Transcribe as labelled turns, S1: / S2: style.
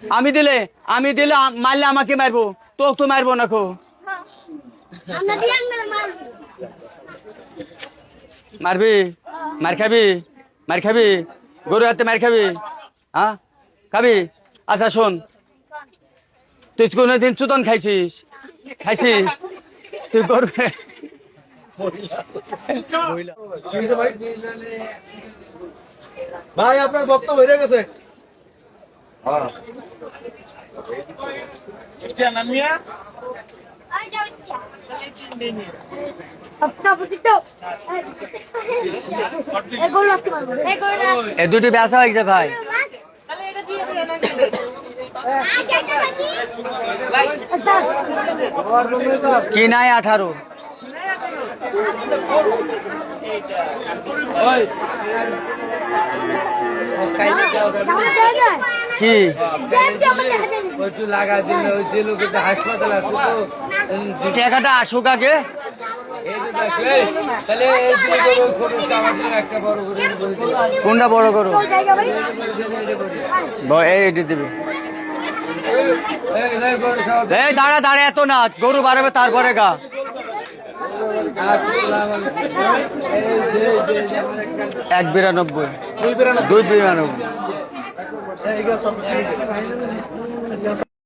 S1: আমি দিলে মারলে আমাকে মারবো, তো মারবো না কো। মারবি, মার খাবি গরু হাতে মার খাবি, হ্যাঁ খাবি। আচ্ছা শোন, তুই কোনোদিন চুদন খাইছিস? তুই গরু
S2: ভাই আপনার বক্তব্য হয়ে গেছে।
S1: এ দুটি বেচা হয়েছে ভাই। কি নাই 18? কি
S3: লাগা দিলে ওই যে লোক হাসপাতাল আছে তো
S1: টাকাটা আসুক আগে। কোনটা বড় করো? এইটি দিবি। এই দাঁড়া এত না, গরু বাড়াবে তারপরে গা। 192, 292।